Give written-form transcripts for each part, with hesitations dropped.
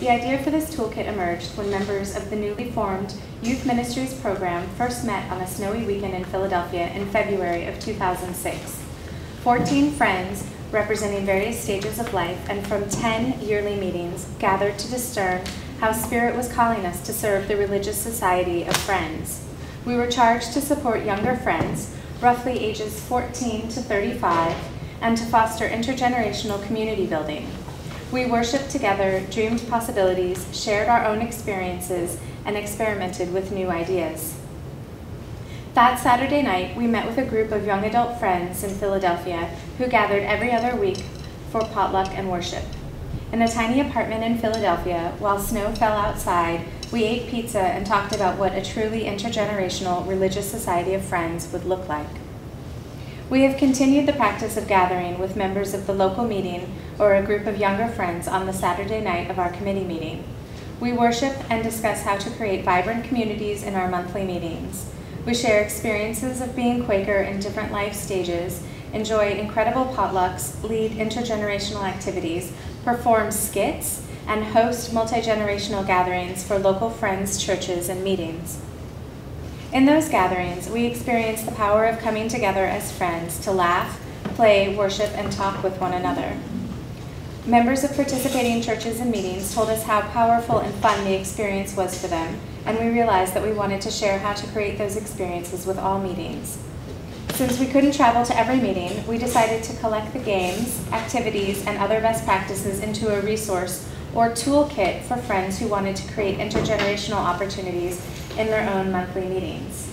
The idea for this toolkit emerged when members of the newly formed Youth Ministries program first met on a snowy weekend in Philadelphia in February of 2006. 14 friends representing various stages of life and from 10 yearly meetings gathered to discern how Spirit was calling us to serve the religious society of friends. We were charged to support younger friends, roughly ages 14 to 35, and to foster intergenerational community building. We worshiped together, dreamed possibilities, shared our own experiences, and experimented with new ideas. That Saturday night, we met with a group of young adult friends in Philadelphia who gathered every other week for potluck and worship. In a tiny apartment in Philadelphia, while snow fell outside, we ate pizza and talked about what a truly intergenerational religious society of friends would look like. We have continued the practice of gathering with members of the local meeting or a group of younger friends on the Saturday night of our committee meeting. We worship and discuss how to create vibrant communities in our monthly meetings. We share experiences of being Quaker in different life stages, enjoy incredible potlucks, lead intergenerational activities, perform skits, and host multi-generational gatherings for local friends, churches, and meetings. In those gatherings, we experience the power of coming together as friends to laugh, play, worship, and talk with one another. Members of participating churches and meetings told us how powerful and fun the experience was for them, and we realized that we wanted to share how to create those experiences with all meetings. Since we couldn't travel to every meeting, we decided to collect the games, activities, and other best practices into a resource or toolkit for friends who wanted to create intergenerational opportunities in their own monthly meetings.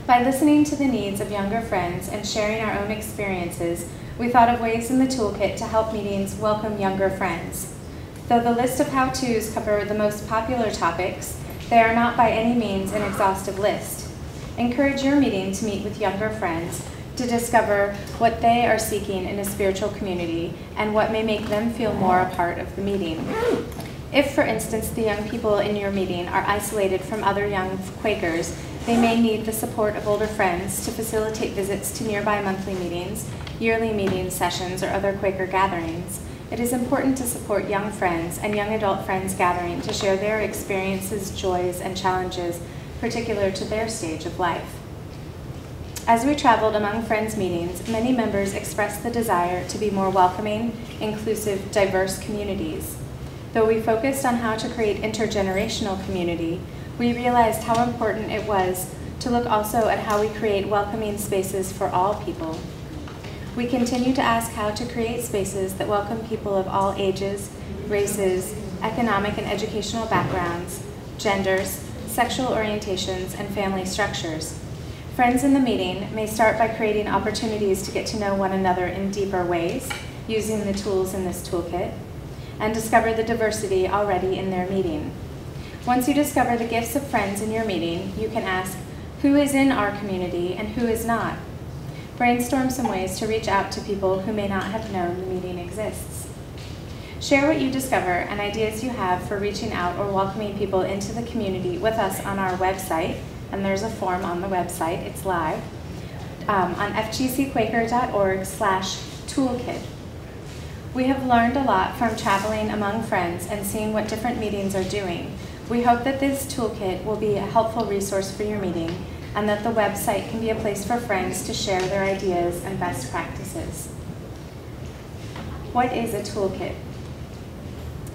By listening to the needs of younger friends and sharing our own experiences, we thought of ways in the toolkit to help meetings welcome younger friends. Though the list of how-tos cover the most popular topics, they are not by any means an exhaustive list. Encourage your meeting to meet with younger friends to discover what they are seeking in a spiritual community and what may make them feel more a part of the meeting. If, for instance, the young people in your meeting are isolated from other young Quakers, they may need the support of older friends to facilitate visits to nearby monthly meetings, yearly meeting sessions, or other Quaker gatherings. It is important to support young friends and young adult friends gathering to share their experiences, joys, and challenges particular to their stage of life. As we traveled among friends' meetings, many members expressed the desire to be more welcoming, inclusive, diverse communities. Though we focused on how to create intergenerational community, we realized how important it was to look also at how we create welcoming spaces for all people. We continue to ask how to create spaces that welcome people of all ages, races, economic and educational backgrounds, genders, sexual orientations, and family structures. Friends in the meeting may start by creating opportunities to get to know one another in deeper ways, using the tools in this toolkit, and discover the diversity already in their meeting. Once you discover the gifts of friends in your meeting, you can ask, who is in our community and who is not? Brainstorm some ways to reach out to people who may not have known the meeting exists. Share what you discover and ideas you have for reaching out or welcoming people into the community with us on our website, and there's a form on the website, it's live, on fgcquaker.org/toolkit. We have learned a lot from traveling among friends and seeing what different meetings are doing. We hope that this toolkit will be a helpful resource for your meeting and that the website can be a place for friends to share their ideas and best practices. What is a toolkit?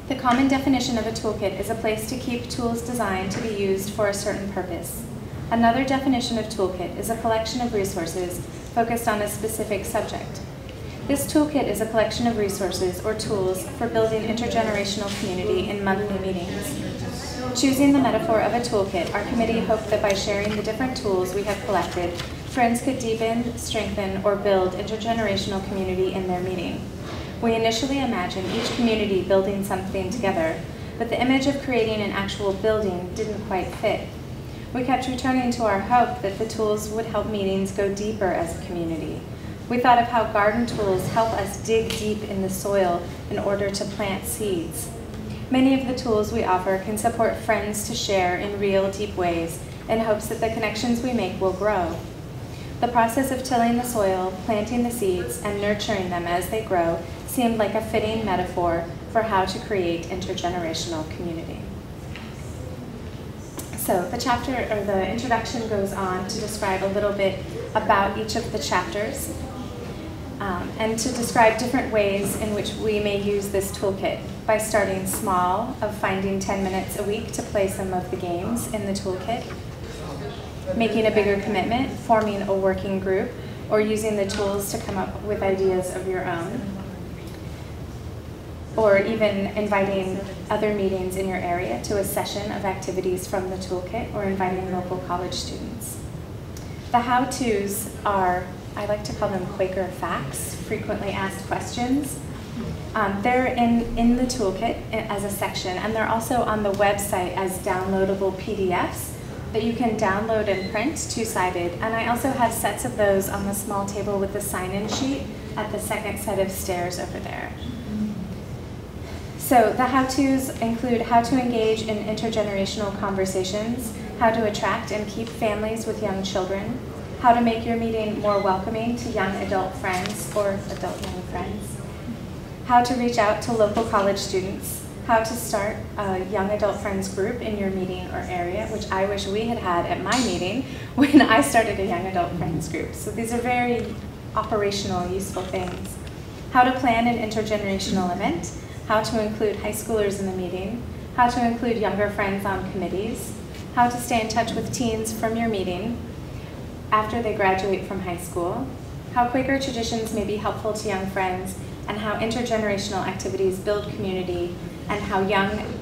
The common definition of a toolkit is a place to keep tools designed to be used for a certain purpose. Another definition of toolkit is a collection of resources focused on a specific subject. This toolkit is a collection of resources or tools for building intergenerational community in monthly meetings. Choosing the metaphor of a toolkit, our committee hoped that by sharing the different tools we have collected, friends could deepen, strengthen, or build intergenerational community in their meeting. We initially imagined each community building something together, but the image of creating an actual building didn't quite fit. We kept returning to our hope that the tools would help meetings go deeper as a community. We thought of how garden tools help us dig deep in the soil in order to plant seeds. Many of the tools we offer can support friends to share in real, deep ways in hopes that the connections we make will grow. The process of tilling the soil, planting the seeds, and nurturing them as they grow seemed like a fitting metaphor for how to create intergenerational community. So the chapter, or the introduction, goes on to describe a little bit about each of the chapters and to describe different ways in which we may use this toolkit, by starting small, of finding 10 minutes a week to play some of the games in the toolkit, making a bigger commitment, forming a working group, or using the tools to come up with ideas of your own, or even inviting other meetings in your area to a session of activities from the toolkit, or inviting local college students. The how-tos are, I like to call them Quaker facts, frequently asked questions. They're in the toolkit as a section, and they're also on the website as downloadable PDFs that you can download and print, two-sided. And I also have sets of those on the small table with the sign-in sheet at the second set of stairs over there. So the how-tos include how to engage in intergenerational conversations, how to attract and keep families with young children, how to make your meeting more welcoming to young adult friends or adult young friends, how to reach out to local college students, how to start a young adult friends group in your meeting or area, which I wish we had had at my meeting when I started a young adult friends group. So these are very operational, useful things. How to plan an intergenerational event, how to include high schoolers in the meeting, how to include younger friends on committees, how to stay in touch with teens from your meeting after they graduate from high school, how Quaker traditions may be helpful to young friends, and how intergenerational activities build community, and how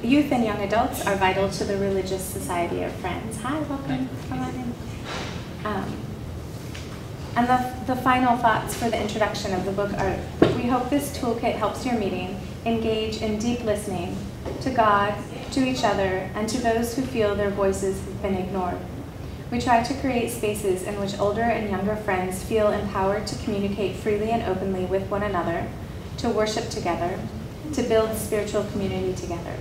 youth and young adults are vital to the religious society of friends. Hi, welcome, come on in. And the final thoughts for the introduction of the book are, we hope this toolkit helps your meeting engage in deep listening to God, to each other, and to those who feel their voices have been ignored. We try to create spaces in which older and younger friends feel empowered to communicate freely and openly with one another, to worship together, to build spiritual community together.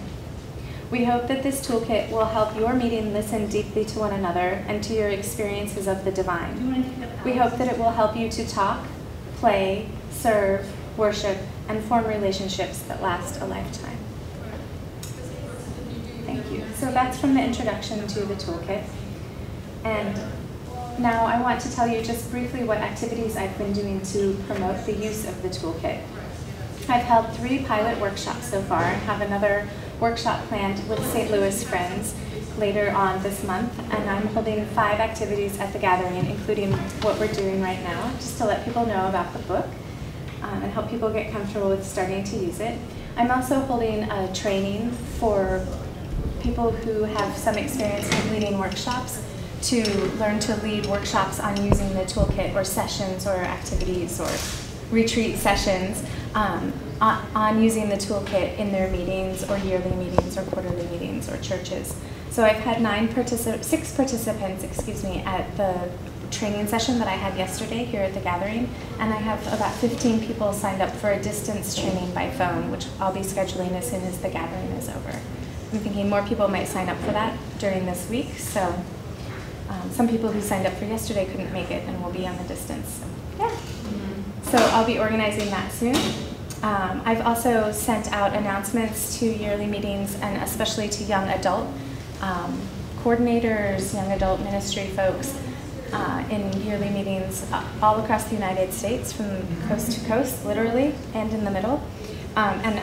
We hope that this toolkit will help your meeting listen deeply to one another and to your experiences of the divine. We hope that it will help you to talk, play, serve, worship, and form relationships that last a lifetime. Thank you. So that's from the introduction to the toolkit. And now I want to tell you just briefly what activities I've been doing to promote the use of the toolkit. I've held 3 pilot workshops so far and have another workshop planned with St. Louis friends later on this month, and I'm holding 5 activities at the gathering, including what we're doing right now, just to let people know about the book and help people get comfortable with starting to use it. I'm also holding a training for people who have some experience in leading workshops to learn to lead workshops on using the toolkit, or sessions or activities or retreat sessions on using the toolkit in their meetings or yearly meetings or quarterly meetings or churches. So I've had 6 participants, at the training session that I had yesterday here at the gathering, and I have about 15 people signed up for a distance training by phone, which I'll be scheduling as soon as the gathering is over. I'm thinking more people might sign up for that during this week, so some people who signed up for yesterday couldn't make it and will be on the distance. So, yeah. So I'll be organizing that soon. I've also sent out announcements to yearly meetings, and especially to young adult coordinators, young adult ministry folks in yearly meetings all across the United States, from coast to coast, literally, and in the middle. And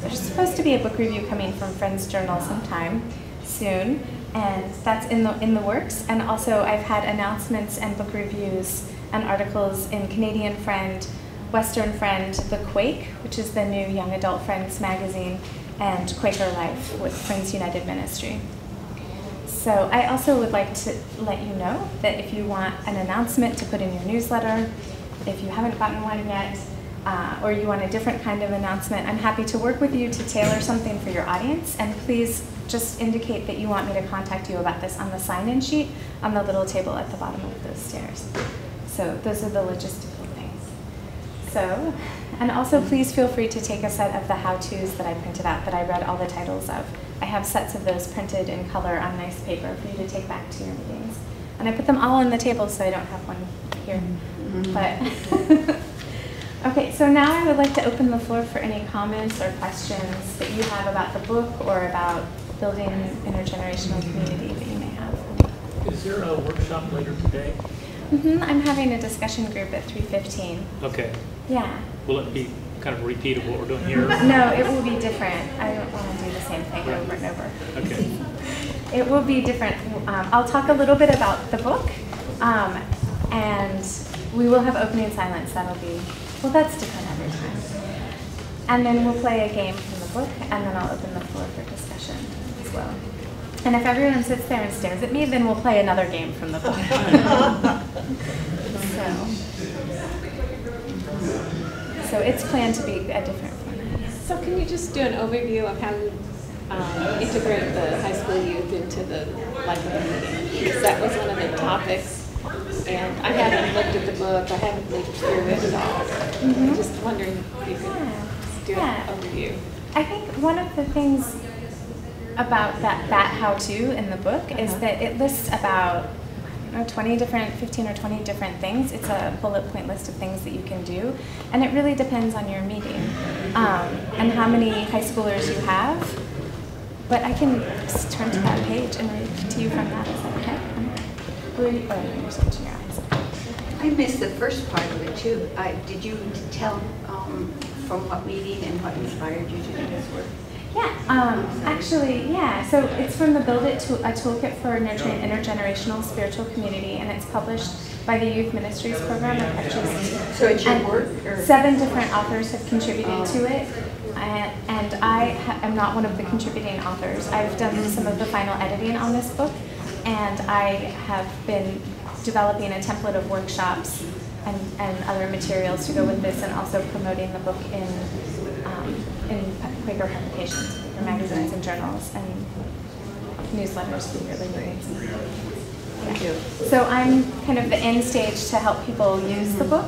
there's supposed to be a book review coming from Friends Journal sometime soon, and that's in the works. And also I've had announcements and book reviews and articles in Canadian Friend, Western Friend, The Quake, which is the new Young Adult Friends magazine, and Quaker Life with Friends United Ministry. So I also would like to let you know that if you want an announcement to put in your newsletter, if you haven't gotten one yet, or you want a different kind of announcement, I'm happy to work with you to tailor something for your audience. And please just indicate that you want me to contact you about this on the sign-in sheet on the little table at the bottom of those stairs. So those are the logistical things. So, and also please feel free to take a set of the how-tos that I printed out that I read all the titles of. I have sets of those printed in color on nice paper for you to take back to your meetings. And I put them all on the table so I don't have one here. But okay, so now I would like to open the floor for any comments or questions that you have about the book or about building an intergenerational community that you may have. Is there a workshop later today? I'm having a discussion group at 3:15. Okay. Yeah. Will it be kind of a repeat of what we're doing here? No, it will be different. I don't want to do the same thing over and over. Okay. It will be different. I'll talk a little bit about the book, and we will have opening silence. That'll be, well, that's different every time. And then we'll play a game from the book, and then I'll open the floor for discussion as well. And if everyone sits there and stares at me, then we'll play another game from the book. So it's planned to be a different format. So can you just do an overview of how you integrate the high school youth into the meeting? Because that was one of the topics. And I haven't looked at the book. I haven't looked through it at all. I'm just wondering if you could do an overview. I think one of the things about that how-to in the book is that it lists about 15 or 20 different things. It's a bullet point list of things that you can do, and it really depends on your meeting and how many high schoolers you have. But I can just turn to that page and read to you from that. Is that okay? You're switching your eyes. I missed the first part of it too. Did you tell from what meeting and what inspired you to do this work? Yeah, actually, yeah. So it's from the Build It to a Toolkit for Nurturing Intergenerational Spiritual Community, and it's published by the Youth Ministries Program at FGC. So it's your work? Or? 7 different authors have contributed to it, and I am not one of the contributing authors. I've done some of the final editing on this book, and I have been developing a template of workshops and other materials to go with this, and also promoting the book in Quaker publications, Quaker magazines and journals, and newsletters for yearly meetings. Thank you. So I'm kind of the end stage to help people use the book.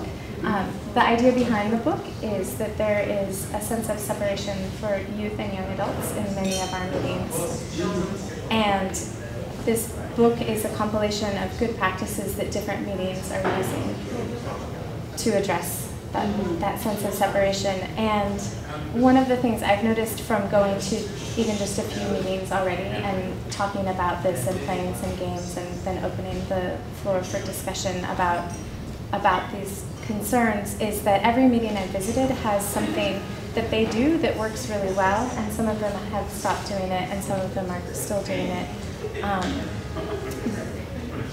The idea behind the book is that there is a sense of separation for youth and young adults in many of our meetings. And this book is a compilation of good practices that different meetings are using to address that sense of separation. And one of the things I've noticed from going to even just a few meetings already and talking about this and playing some games and then opening the floor for discussion about these concerns is that every meeting I've visited has something that they do that works really well, and some of them have stopped doing it and some of them are still doing it.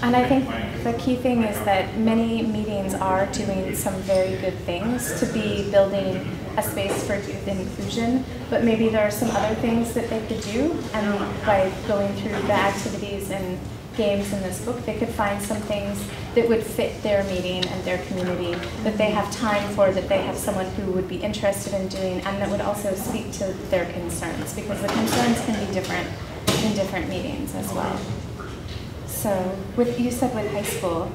And I think the key thing is that many meetings are doing some very good things to be building a space for youth inclusion, but maybe there are some other things that they could do, and by going through the activities and games in this book, they could find some things that would fit their meeting and their community, that they have time for, that they have someone who would be interested in doing, and that would also speak to their concerns, because the concerns can be different in different meetings as well. So, you said with high school,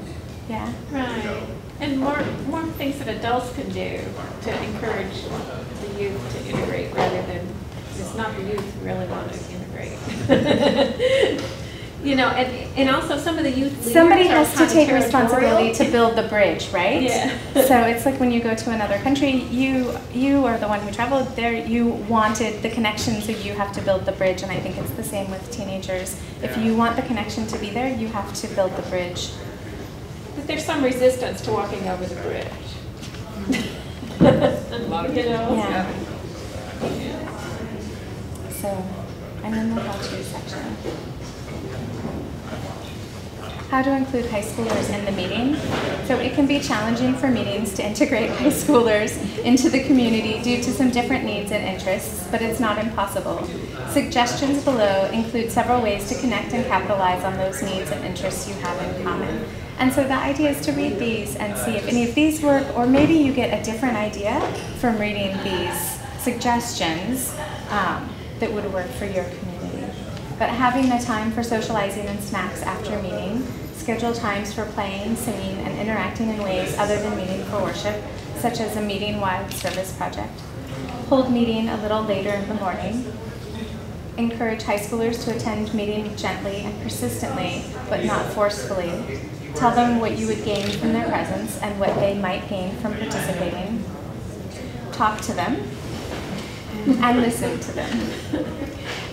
yeah? Right. And more things that adults can do to encourage the youth to integrate rather than, it's not the youth who really want to integrate. And also some of the youth leaders somebody are has to take responsibility to build the bridge, right? Yeah. So it's like when you go to another country, you are the one who traveled there, you wanted the connection, so you have to build the bridge, and I think it's the same with teenagers. If you want the connection to be there, you have to build the bridge. But there's some resistance to walking over the bridge. A lot of Yeah. So I'm in the how-to section. How to include high schoolers in the meeting. So it can be challenging for meetings to integrate high schoolers into the community due to some different needs and interests, but it's not impossible. Suggestions below include several ways to connect and capitalize on those needs and interests you have in common. And so the idea is to read these and see if any of these work, or maybe you get a different idea from reading these suggestions that would work for your community. But having a time for socializing and snacks after meeting, schedule times for playing, singing, and interacting in ways other than meeting for worship, such as a meeting-wide service project. Hold meeting a little later in the morning. Encourage high schoolers to attend meeting gently and persistently, but not forcefully. Tell them what you would gain from their presence and what they might gain from participating. Talk to them and listen to them.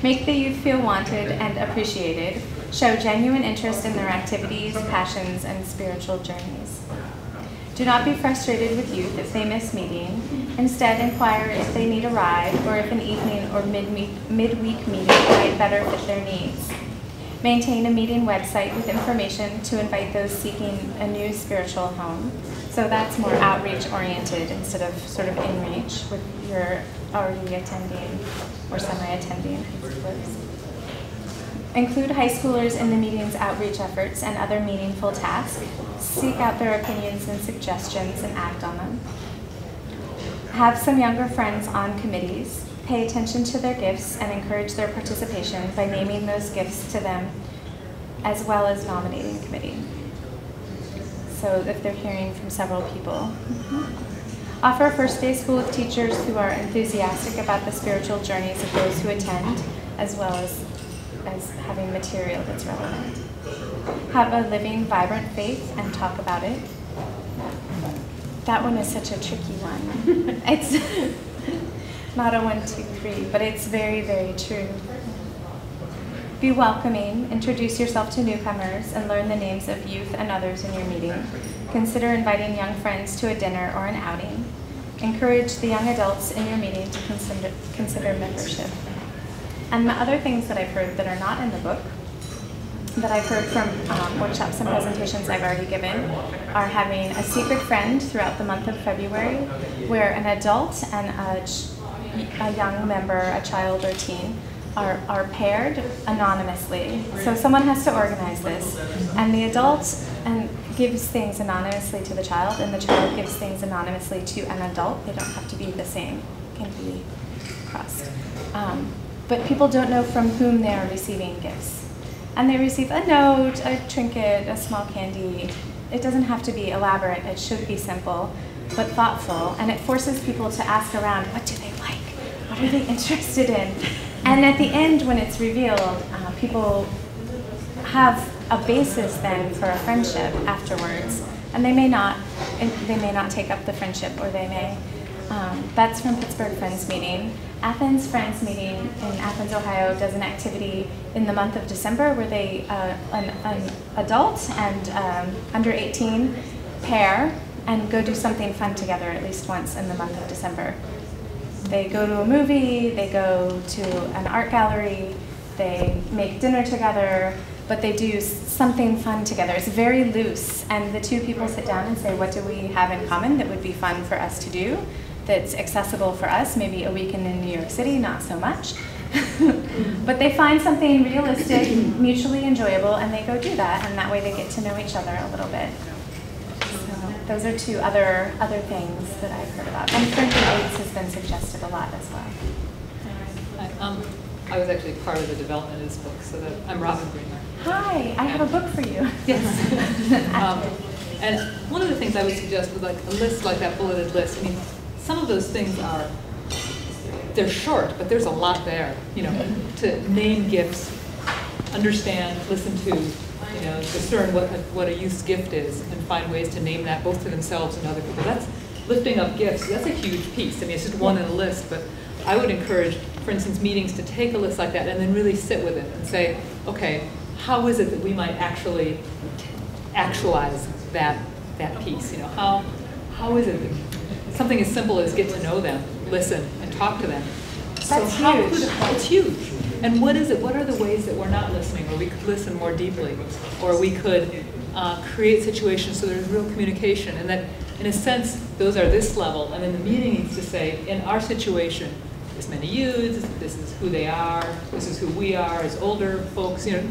Make the youth feel wanted and appreciated. Show genuine interest in their activities, passions, and spiritual journeys. Do not be frustrated with youth if they miss meeting. Instead, inquire if they need a ride or if an evening or midweek meeting might better fit their needs. Maintain a meeting website with information to invite those seeking a new spiritual home. So that's more outreach-oriented instead of sort of in-reach with your already attending or semi-attending high schoolers. Include high schoolers in the meeting's outreach efforts and other meaningful tasks. Seek out their opinions and suggestions and act on them. Have some younger friends on committees. Pay attention to their gifts and encourage their participation by naming those gifts to them as well as nominating committee. So if they're hearing from several people. Offer first day school with teachers who are enthusiastic about the spiritual journeys of those who attend, as well as having material that's relevant. Have a living, vibrant faith and talk about it. That one is such a tricky one. It's not a 1, 2, 3, but it's very, very true. Be welcoming, introduce yourself to newcomers, and learn the names of youth and others in your meeting. Consider inviting young friends to a dinner or an outing. Encourage the young adults in your meeting to consider membership. And the other things that I've heard that are not in the book, that I've heard from workshops and presentations I've already given, are having a secret friend throughout the month of February, where an adult and a young member, a child or teen, are paired anonymously. So someone has to organize this, and the adult gives things anonymously to the child, and the child gives things anonymously to an adult. They don't have to be the same, can be crossed. But people don't know from whom they are receiving gifts. And they receive a note, a trinket, a small candy. It doesn't have to be elaborate. It should be simple, but thoughtful. And it forces people to ask around, what do they like? What are they interested in? And at the end, when it's revealed, people have a basis then for a friendship afterwards. And they may not take up the friendship, or they may. That's from Pittsburgh Friends Meeting. Athens Friends Meeting in Athens, Ohio does an activity in the month of December where they, an adult and under 18 pair and go do something fun together at least once in the month of December. They go to a movie, they go to an art gallery, they make dinner together, but they do something fun together. It's very loose, and the two people sit down and say, what do we have in common that would be fun for us to do, that's accessible for us? Maybe a weekend in New York City, not so much. But they find something realistic, mutually enjoyable, and they go do that, and that way they get to know each other a little bit. So those are two other things that I've heard about. And friendly aids has been suggested a lot as well. I was actually part of the development of this book, so that I'm Robin Greener. Hi, I have a book for you. Yes. And one of the things I would suggest with like a list like that, bulleted list, I mean, some of those things they're short, but there's a lot there, you know, to name gifts, understand, listen to, you know, discern what a youth's gift is, and find ways to name that both to themselves and other people. That's lifting up gifts. That's a huge piece. I mean, it's just one in a list, but I would encourage, for instance, meetings to take a list like that and then really sit with it and say, okay, how is it that we might actually actualize that piece? You know, how is it that something as simple as get to know them, listen, and talk to them? That's huge. It's huge. And what is it? What are the ways that we're not listening, or we could listen more deeply, or we could create situations so there's real communication, and that, in a sense, those are this level, and then the meeting needs to say, in our situation, this many youths, this is who they are, this is who we are as older folks, you know,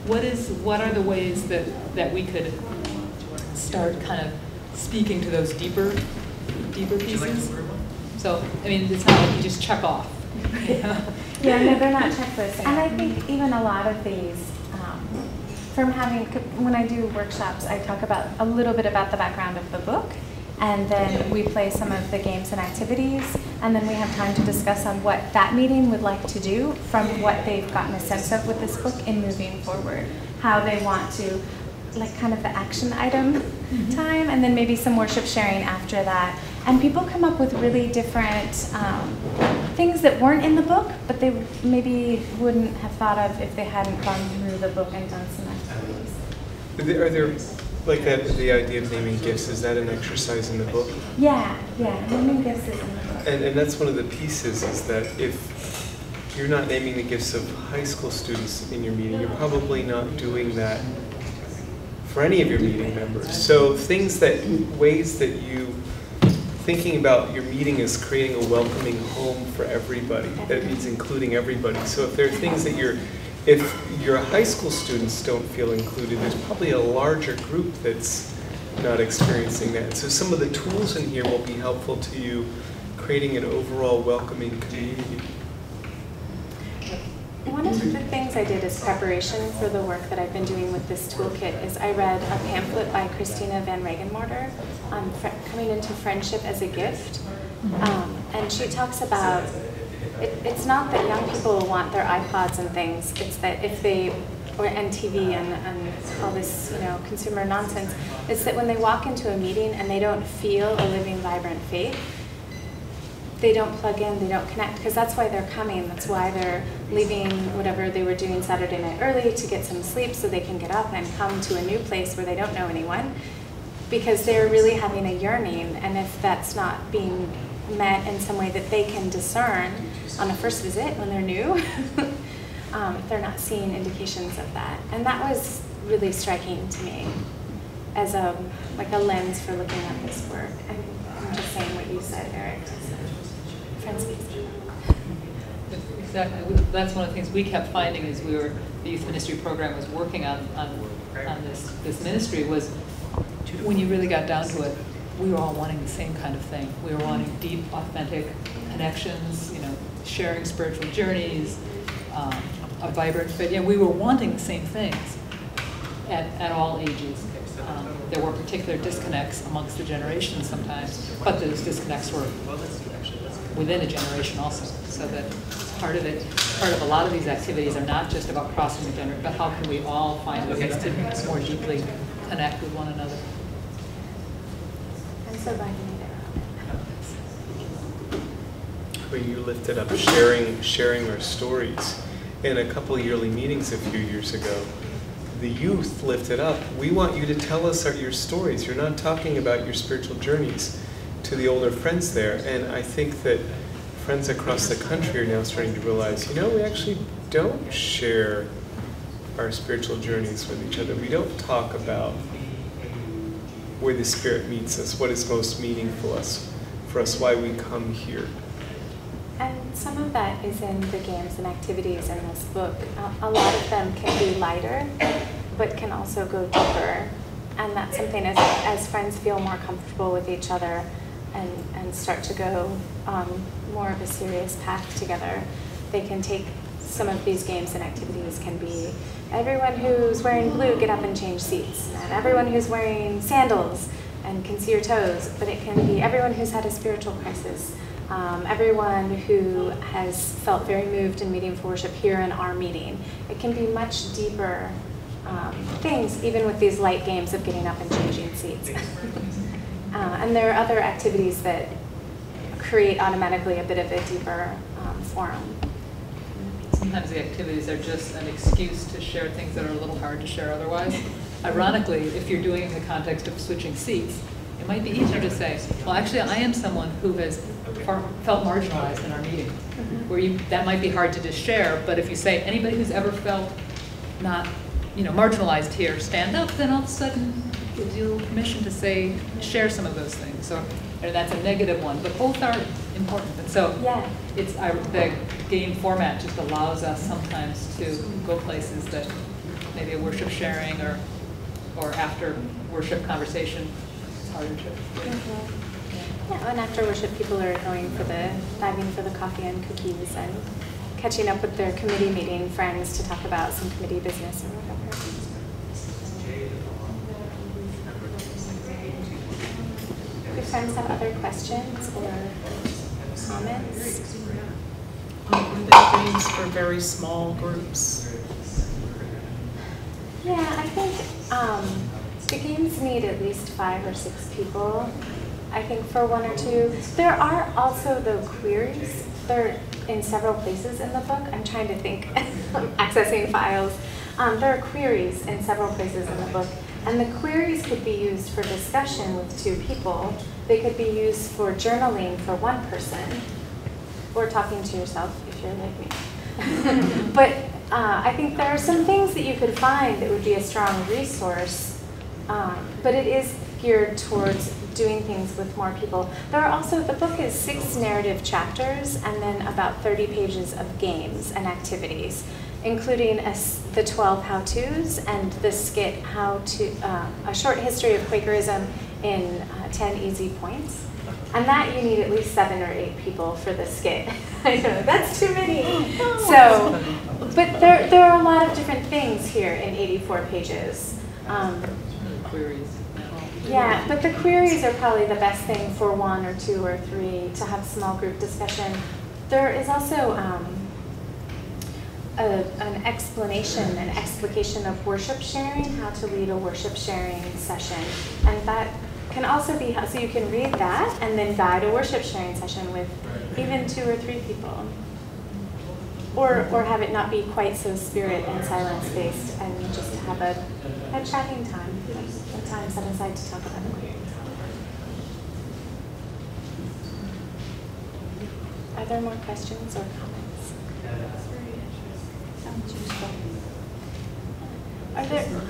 what are the ways that we could start kind of speaking to those deeper pieces? So, I mean, it's not like you just check off. Yeah, no, they're not checklists. And I think even a lot of these, from having, when I do workshops, I talk about a little bit about the background of the book and then we play some of the games and activities, and then we have time to discuss on what that meeting would like to do from what they've gotten a sense of with this book in moving forward, how they want to, like kind of the action item time, and then maybe some worship sharing after that. And people come up with really different things that weren't in the book, but they maybe wouldn't have thought of if they hadn't gone through the book and done some activities. Are there, like that, the idea of naming gifts, is that an exercise in the book? Yeah, naming gifts is in the book. And that's one of the pieces, is that if you're not naming the gifts of high school students in your meeting, you're probably not doing that for any of your meeting members. So ways that you, thinking about your meeting as creating a welcoming home for everybody, that means including everybody. So if there are things that if your high school students don't feel included, there's probably a larger group that's not experiencing that. So some of the tools in here will be helpful to you creating an overall welcoming community. One of the things I did as preparation for the work that I've been doing with this toolkit is I read a pamphlet by Christina Van Regenmorter on coming into friendship as a gift. And she talks about, it's not that young people want their iPods and things, it's that if they, and TV and all this, consumer nonsense, it's that when they walk into a meeting and they don't feel a living, vibrant faith, they don't plug in, they don't connect, because that's why they're coming. That's why they're leaving whatever they were doing Saturday night early to get some sleep so they can get up and come to a new place where they don't know anyone, because they're really having a yearning. And if that's not being met in some way that they can discern on a first visit when they're new, if they're not seeing indications of that. And that was really striking to me as a lens for looking at this work. And I'm just saying what you said, Eric. Exactly. That's one of the things we kept finding as the youth ministry program was working on this ministry, was when you really got down to it, we were all wanting the same kind of thing. We were wanting deep, authentic connections, sharing spiritual journeys, a vibrant faith. We were wanting the same things at all ages. There were particular disconnects amongst the generations sometimes, but those disconnects were within a generation also. So that part of a lot of these activities are not just about crossing the generation, but how can we all find ways to more deeply connect with one another. I'm so glad you made it. When you lifted up sharing our stories in a couple of yearly meetings a few years ago, the youth lifted up, we want you to tell us your stories. You're not talking about your spiritual journeys, to the older friends there. And I think that friends across the country are now starting to realize, we actually don't share our spiritual journeys with each other. We don't talk about where the Spirit meets us, what is most meaningful for us, why we come here. And some of that is in the games and activities in this book. A lot of them can be lighter, but can also go deeper. And that's something as friends feel more comfortable with each other and start to go more of a serious path together, they can take some of these games and activities can be everyone who's wearing blue, get up and change seats, and everyone who's wearing sandals and can see your toes, but it can be everyone who's had a spiritual crisis, everyone who has felt very moved in meeting for worship here in our meeting. It can be much deeper things, even with these light games of getting up and changing seats. And there are other activities that create automatically a bit of a deeper forum. Sometimes the activities are just an excuse to share things that are a little hard to share otherwise. Ironically, if you're doing it in the context of switching seats, it might be easier to say, well, actually, I am someone who has felt marginalized in our meeting, where that might be hard to just share, but if you say, anybody who's ever felt not marginalized here, stand up, then all of a sudden gives you permission to share some of those things. So, and that's a negative one, but both are important. And so it's the game format just allows us sometimes to go places that maybe a worship sharing or after worship conversation is harder to. Yeah, and after worship, people are diving for the coffee and cookies and catching up with their committee meeting friends to talk about some committee business or whatever. Do friends have other questions or comments? Are there games for very small groups? Yeah, I think the games need at least 5 or 6 people. I think for 1 or 2. There are also the queries. They're in several places in the book. I'm trying to think. I'm accessing files. There are queries in several places in the book. And the queries could be used for discussion with 2 people. They could be used for journaling for 1 person, or talking to yourself if you're like me. But I think there are some things that you could find that would be a strong resource, but it is geared towards doing things with more people. There are also, the book is 6 narrative chapters and then about 30 pages of games and activities, including the 12 how-tos and the skit, a short history of Quakerism in 10 easy points. And that you need at least 7 or 8 people for the skit. I know, that's too many. So, but there are a lot of different things here in 84 pages. Queries. Yeah, but the queries are probably the best thing for 1 or 2 or 3 to have small group discussion. There is also an explanation, an explication of worship sharing, how to lead a worship sharing session. And that can also be, so you can read that and then guide a worship sharing session with even 2 or 3 people. Or have it not be quite so spirit and silence based and just have a chatting time, a time set aside to talk about the query. Are there more questions or comments? Sounds useful.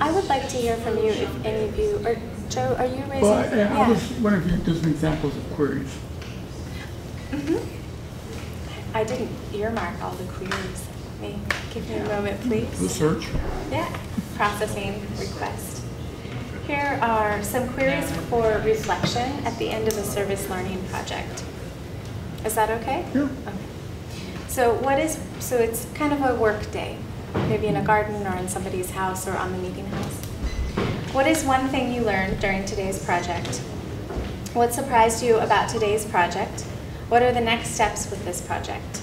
I would like to hear from you if any of you, or Joe, are you raising? Well, I was wondering if you could do some examples of queries. I didn't earmark all the queries. Give me a moment, please. Research. Yeah, processing request. Here are some queries for reflection at the end of a service learning project. Is that okay? Yeah. Okay. So it's kind of a work day, maybe in a garden or in somebody's house or on the meeting house. What is one thing you learned during today's project? What surprised you about today's project? What are the next steps with this project?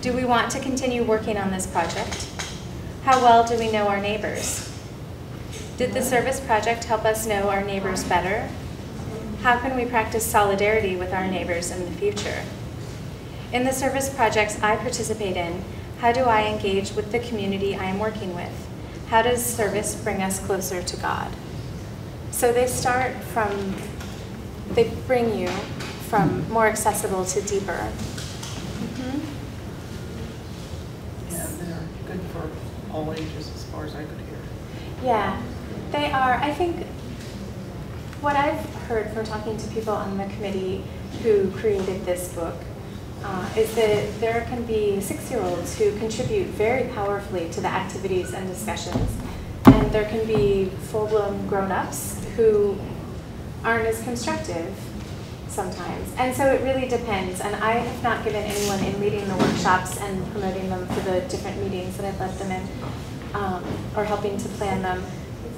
Do we want to continue working on this project? How well do we know our neighbors? Did the service project help us know our neighbors better? How can we practice solidarity with our neighbors in the future? In the service projects I participate in, how do I engage with the community I am working with? How does service bring us closer to God? So they bring you from more accessible to deeper. Yeah, they're good for all ages as far as I could hear. Yeah, they are. I think what I've heard from talking to people on the committee who created this book is that there can be 6-year-olds who contribute very powerfully to the activities and discussions, and there can be full-blown grown-ups who aren't as constructive sometimes. And so it really depends, and I have not given anyone in leading the workshops and promoting them for the different meetings that I've led them in, or helping to plan them.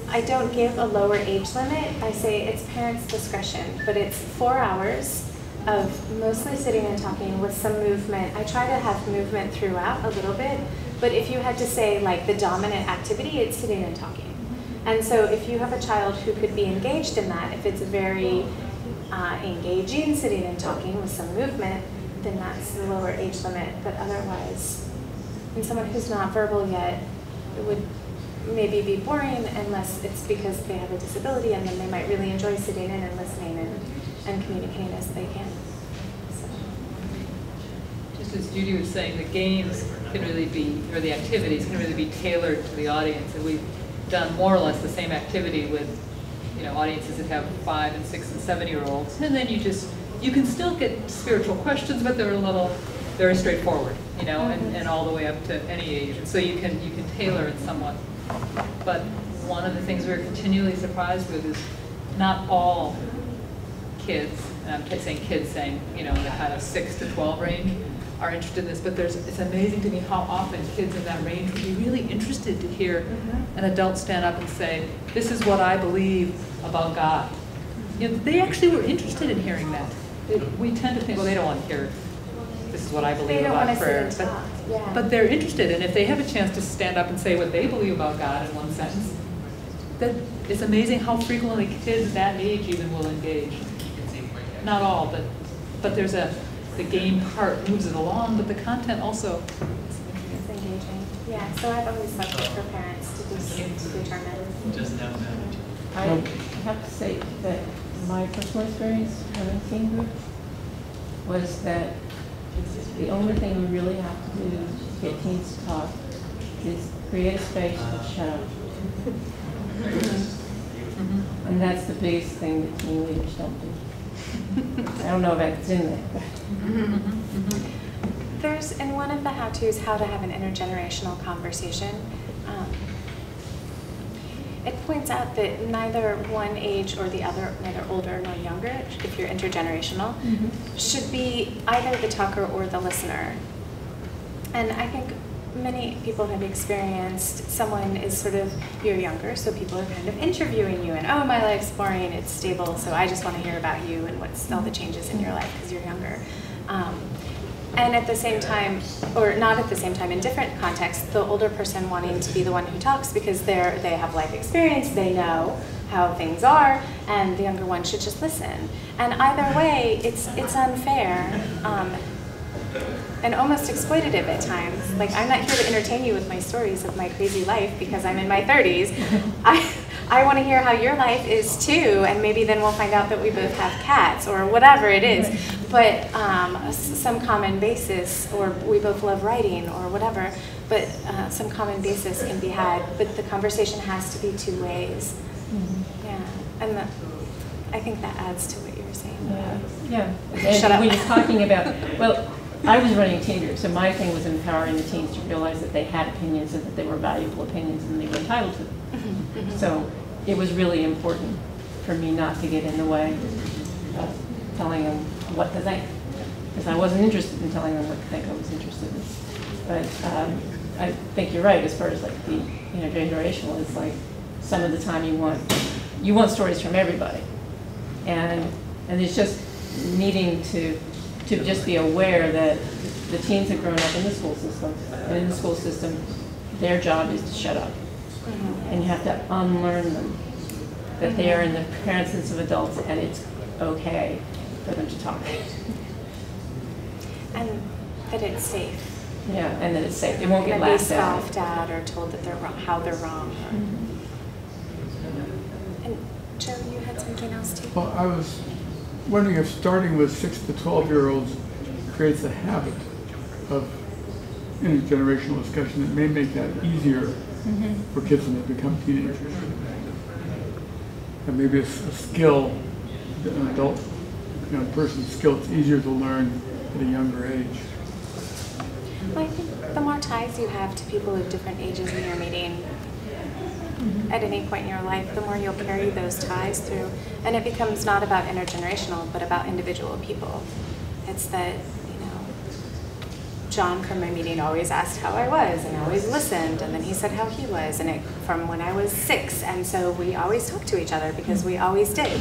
I don't give a lower age limit. I say it's parents' discretion, but it's 4 hours of mostly sitting and talking with some movement. I try to have movement throughout a little bit, but if you had to say like the dominant activity, it's sitting and talking. And so if you have a child who could be engaged in that, if it's very engaging, sitting and talking with some movement, then that's the lower age limit. But otherwise, in someone who's not verbal yet, it would maybe be boring unless it's because they have a disability, and then they might really enjoy sitting in and listening and communicating as they can. So. Just as Judy was saying, the games can really be, or the activities can really be tailored to the audience, and we've done more or less the same activity with, audiences that have 5 and 6 and 7-year-olds, and then you can still get spiritual questions, but they're very straightforward, and all the way up to any age, and so you can tailor it somewhat. But one of the things we're continually surprised with is not all kids, and I'm saying in the kind of 6 to 12 range, are interested in this, but it's amazing to me how often kids in that range would be really interested to hear an adult stand up and say, this is what I believe about God. they actually were interested in hearing that. We tend to think, well, they don't want to hear, this is what I believe about prayer. But they're interested, and if they have a chance to stand up and say what they believe about God in one sentence, that it's amazing how frequently kids that age even will engage. Not all, but there's the game part moves it along, but the content also It's engaging. Yeah, so I've always left it for parents to determine. I have to say that my personal experience having teen group was that the only thing we really have to do to get teens to talk is create a space and shut up. And that's the biggest thing that teen leaders don't do. I don't know if it's in there. There's, in one of the how-tos, how to have an intergenerational conversation, it points out that neither one age or the other, neither older nor younger, if you're intergenerational, should be either the talker or the listener. And I think many people have experienced someone is sort of, you're younger, so people are kind of interviewing you and, oh, my life's boring, it's stable, so I just want to hear about you and what's all the changes in your life because you're younger. And at the same time, or not at the same time, in different contexts, the older person wanting to be the one who talks because they have life experience, they know how things are, and the younger one should just listen. And either way, it's unfair and almost exploitative at times. Like, I'm not here to entertain you with my stories of my crazy life because I'm in my 30s. I want to hear how your life is too, and maybe then we'll find out that we both have cats or whatever it is. But some common basis, or we both love writing or whatever, but some common basis can be had, but the conversation has to be two ways. Yeah, and I think that adds to what you were saying. Yeah. Shut And up. when you're talking about, well, I was running a teen group, so my thing was empowering the teens to realize that they had opinions and that they were valuable opinions and they were entitled to them. So it was really important for me not to get in the way of telling them what to think, because I wasn't interested in telling them what to think. I was interested in. But I think you're right as far as like the intergenerational is like some of the time you want stories from everybody, and it's just needing to just be aware that the teens have grown up in the school system, and in the school system, their job is to shut up. And you have to unlearn them, that they are in the presence of adults and it's okay for them to talk. And that it's safe. Yeah, and that it's safe. They won't get And be laughed at. scoffed at or told that they're wrong, how they're wrong. And Joe, you had something else too? Well, I was wondering if starting with 6 to 12-year-olds creates a habit of intergenerational discussion that may make that easier for kids when they become teenagers. And maybe it's a skill, an adult person's skill, it's easier to learn at a younger age. Well, I think the more ties you have to people of different ages in your meeting at any point in your life, the more you'll carry those ties through. And it becomes not about intergenerational, but about individual people. It's that, John from my meeting always asked how I was and always listened, and then he said how he was, and it from when I was 6, and so we always talked to each other because we always did.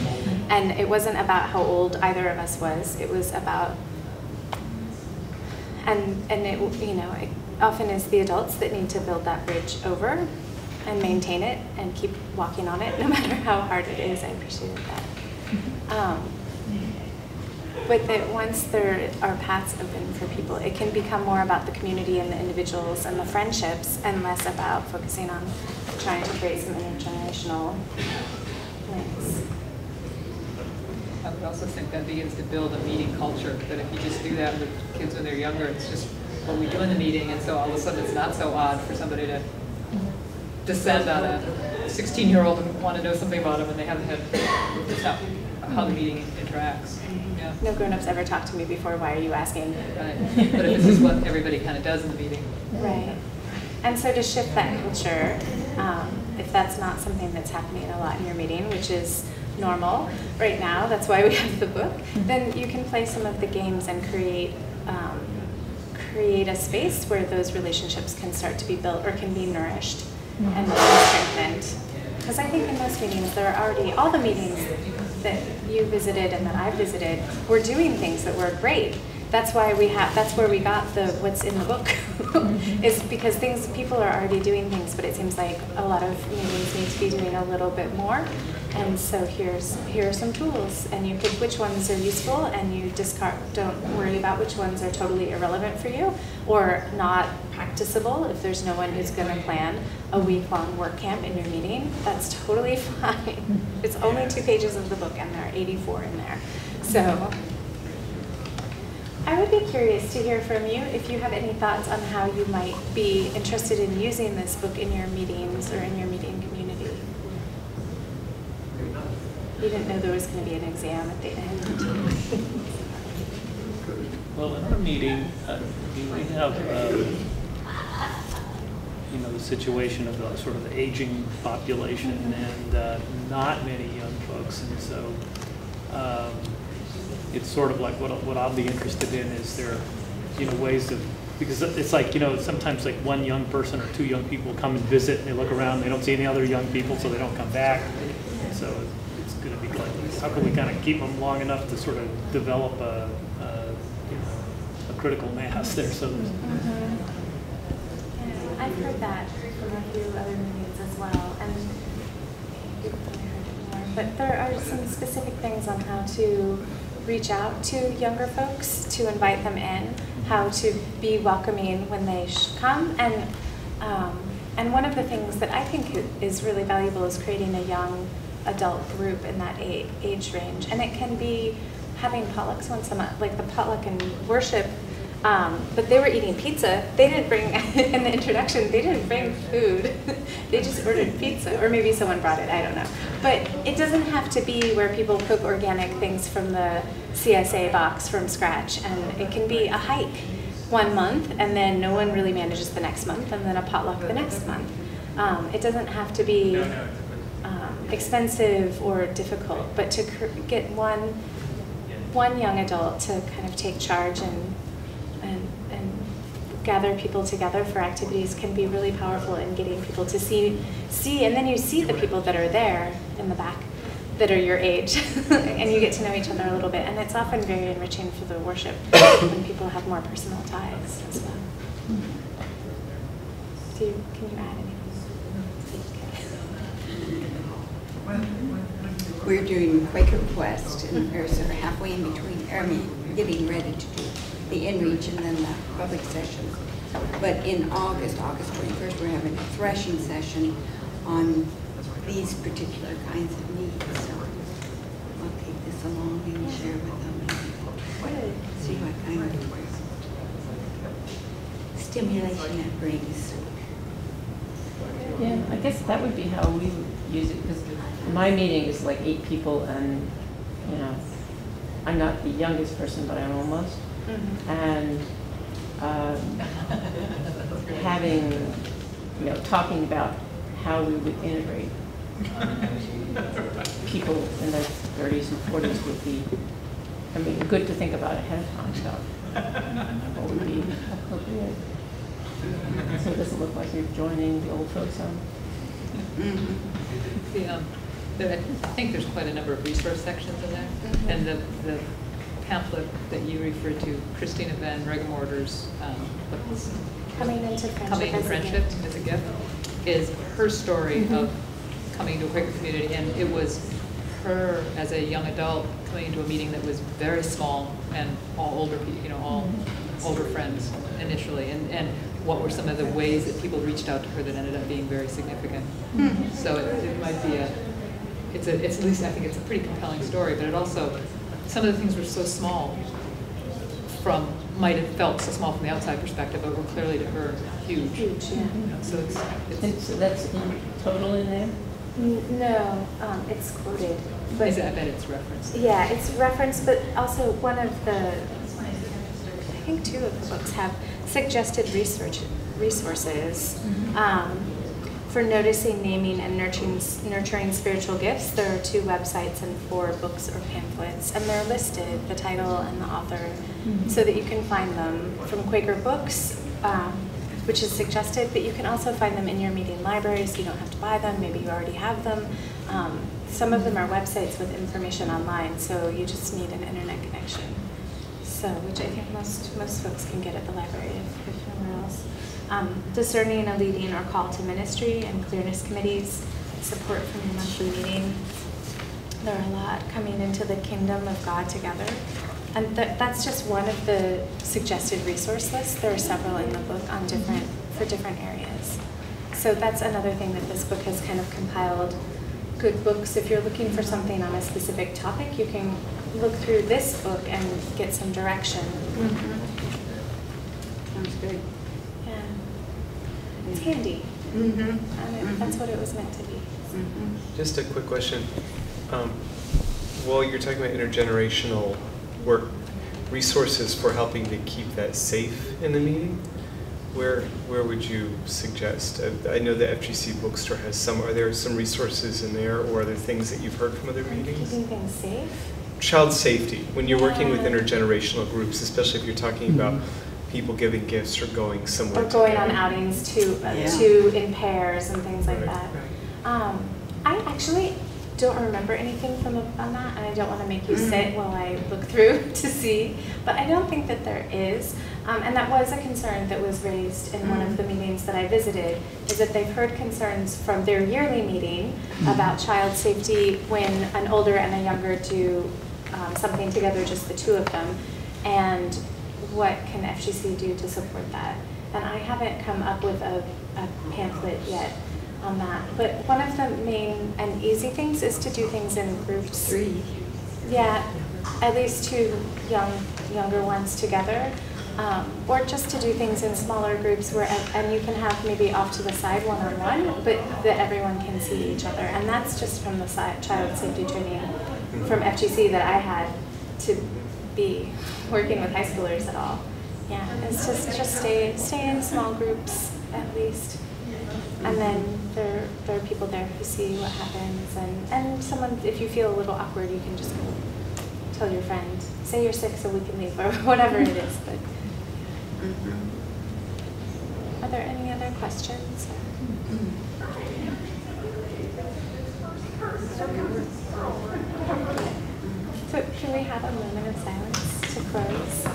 And it wasn't about how old either of us was, it was about, and it, it often is the adults that need to build that bridge over and maintain it and keep walking on it no matter how hard it is. I appreciated that. But that once there are paths open for people, it can become more about the community and the individuals and the friendships and less about focusing on trying to create some intergenerational links. I would also think that begins to build a meeting culture, that if you just do that with kids when they're younger, it's just what we do in the meeting, and so all of a sudden it's not so odd for somebody to descend on a 16-year-old and want to know something about them and they haven't had how the meeting interacts. Yeah. No grown-ups ever talked to me before, why are you asking? Right. But if this is what everybody kind of does in the meeting. Right. And so to shift that culture, if that's not something that's happening a lot in your meeting, which is normal right now, that's why we have the book, then you can play some of the games and create a space where those relationships can start to be built or can be nourished and strengthened. Because I think in most meetings, there are already, all the meetings that you visited and that I visited were doing things that were great. That's why that's where we got the what's in the book, is because people are already doing things, but it seems like a lot of meetings need to be doing a little bit more. And so here are some tools, and you pick which ones are useful, and you discard. Don't worry about which ones are totally irrelevant for you or not practicable. If there's no one who's going to plan a week-long work camp in your meeting, that's totally fine. It's only 2 pages of the book, and there are 84 in there. So I would be curious to hear from you if you have any thoughts on how you might be interested in using this book in your meetings or in your meeting community. You didn't know there was going to be an exam at the end. Well, in our meeting, we have, the situation of the sort of the aging population and not many young folks, and so it's sort of like what I'll be interested in is there, ways of, because it's like, sometimes like one young person or 2 young people come and visit and they look around, they don't see any other young people, so they don't come back. And so it's going to be like, how can we kind of keep them long enough to sort of develop a critical mass there? So there's, Yeah, I've heard that from a few other meetings as well, and you've probably heard it more. But there are some specific things on how to reach out to younger folks, to invite them in, how to be welcoming when they come, and one of the things that I think is really valuable is creating a young adult group in that age range, and it can be having potlucks once a month, like the potluck and worship. But they were eating pizza. They didn't bring, in the introduction, they didn't bring food. They just ordered pizza, or maybe someone brought it, I don't know. But it doesn't have to be where people cook organic things from the CSA box from scratch. And it can be a hike one month, and then no one really manages the next month, and then a potluck the next month. It doesn't have to be expensive or difficult, but to get one young adult to kind of take charge and gather people together for activities can be really powerful in getting people to see, and then you see the people that are there in the back that are your age, and you get to know each other a little bit, and it's often very enriching for the worship when people have more personal ties as well. Can you add anything? We're doing Quaker Quest, and we're sort of halfway in between, getting ready to do the in-reach and then the public sessions. But in August 21st, we're having a threshing session on these particular kinds of needs. So I'll take this along and share with them and see what kind of stimulation it brings. Yeah, I guess that would be how we would use it, because my meeting is like 8 people, and I'm not the youngest person, but I'm almost. And having, talking about how we would integrate people in their 30s and 40s would be, good to think about ahead of time about what would be appropriate. So it doesn't look like you're joining the old folks home. I think there's quite a number of resource sections in there, and the pamphlet that you referred to, Christina Van Regemorter's Coming into Friendship as a Gift, is her story of coming to a Quaker community, and it was her as a young adult coming into a meeting that was very small and all older people, all older friends initially, and what were some of the ways that people reached out to her that ended up being very significant. So it might be it's at least, I think it's a pretty compelling story, but it also, some of the things were so small might have felt so small from the outside perspective, but were clearly to her huge. Yeah. So So that's in total in there? No, it's quoted. But I bet it's referenced. Yeah, it's referenced, but also one of the, I think 2 of the books have suggested resources for noticing, naming, and nurturing spiritual gifts. There are 2 websites and 4 books or pamphlets, and they're listed, the title and the author, so that you can find them from Quaker Books, which is suggested, but you can also find them in your meeting library, so you don't have to buy them. Maybe you already have them. some of them are websites with information online, so you just need an internet connection. So, which I think most folks can get at the library if nowhere else. Discerning a leading or call to ministry and clearness committees, support from your monthly meeting. There are a lot coming into the kingdom of God together. And that's just one of the suggested resource lists. There are several in the book on for different areas. So that's another thing that this book has kind of compiled good books. If you're looking for something on a specific topic, you can look through this book and get some direction. Sounds good. Yeah. It's handy. And that's what it was meant to be. Just a quick question. Well, you're talking about intergenerational work, resources for helping to keep that safe in the meeting. Where would you suggest? I know the FGC Bookstore has some. Are there some resources in there, or are there things that you've heard from other meetings? Keeping things safe? Child safety. When you're working with intergenerational groups, especially if you're talking about people giving gifts or going somewhere. Or going on outings to in pairs and things like that. I actually don't remember anything on that, and I don't want to make you sit while I look through to see, but I don't think that there is. And that was a concern that was raised in one of the meetings that I visited, is that they've heard concerns from their yearly meeting about child safety when an older and a younger do something together, just the two of them, and what can FGC do to support that. And I haven't come up with a pamphlet yet on that. But one of the main and easy things is to do things in groups. 3. Yeah, at least 2 younger ones together. Or just to do things in smaller groups and you can have maybe off to the side one-on-one, but that everyone can see each other. And that's just from the child safety training from FGC that I had to be working with high schoolers at all. Yeah, it's just stay in small groups at least. And then there are people there who see what happens, and someone, if you feel a little awkward, you can just go tell your friend, say you're sick so we can leave, or whatever it is. But are there any other questions? So can we have a moment of silence to close?